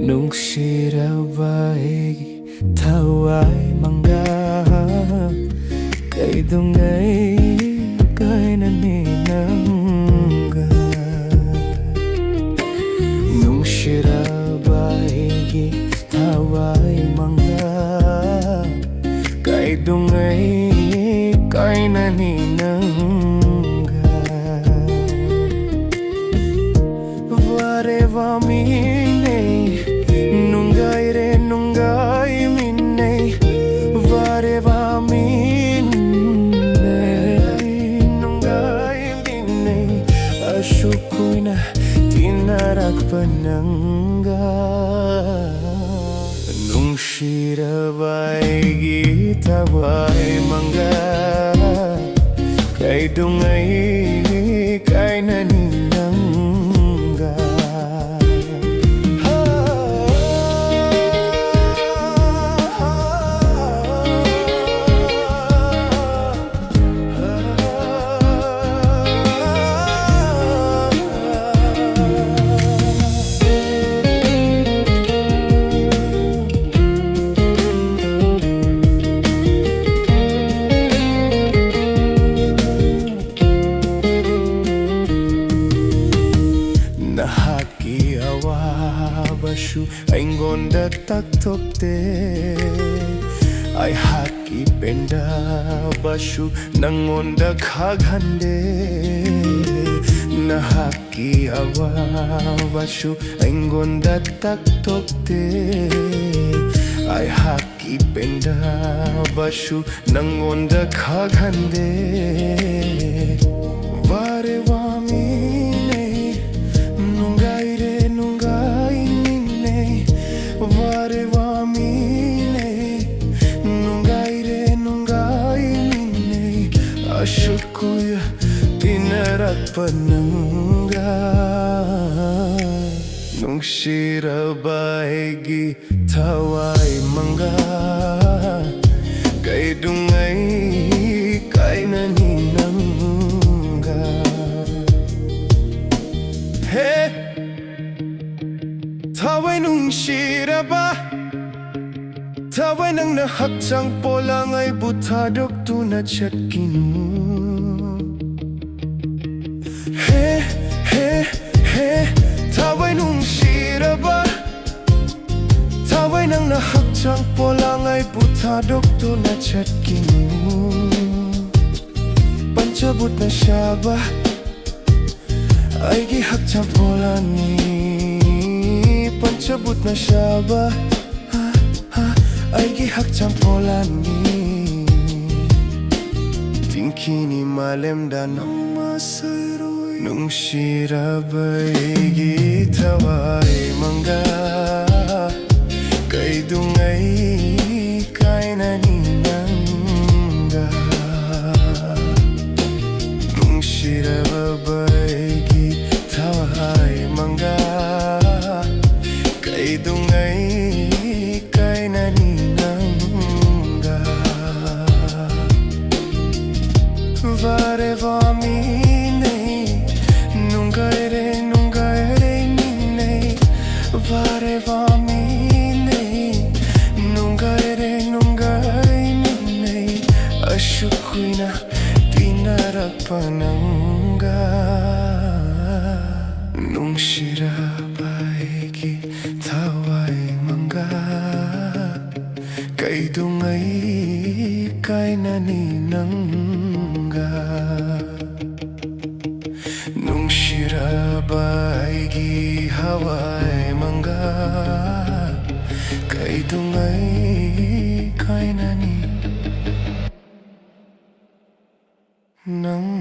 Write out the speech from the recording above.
Nungshiraba Eigi Thawai manga kay dungay kay naninangga. Nungshiraba Eigi Thawai manga kay dungay kay naninangga. Vareva mine nungay re nungay minne vareva minne nungay minne ashukoy na tinarak panangga. Nungshiraba Eigi Thawai manga kay dungay kay naninangga. Nahaki awabashu aingonda taktokte ay haki penda bashu nangonda khaghande. Nahaki awabashu aingonda taktokte ay haki penda bashu nangonda khaghande. Vare vamine nungay re nungay minne vareva mine nungay re nungay minne ashukoy tinarak panangga. Nungshiraba Eigi Thawai manga kay dungay kay naninangga. Hey, Thawai nungshiraba Thawai nang nahakchang polang ay butadok tunachat kinu. Hey, hey, hey, Thawai nungshiraba Thawai nang nahakchang polang ay butadok tunachat kinu. Panchabut na shaba Eigi hakchang polani panchabut na shaba Eigi hakchang polani tinkini malemda nang masayroy. Nungshiraba Eigi Thawai manga kay dungay kay naninangga. Nungshiraba Eigi Thawai manga kay dungay kay naninangga. Vareva mine nungay re minne vareva mine nungay re minne ashukoy na tinarak panangga. Nungshiraba Eigi Thawai manga kay dungay kay naninangga. Nungshiraba Eigi Thawai manga kay dungay kay naninangga.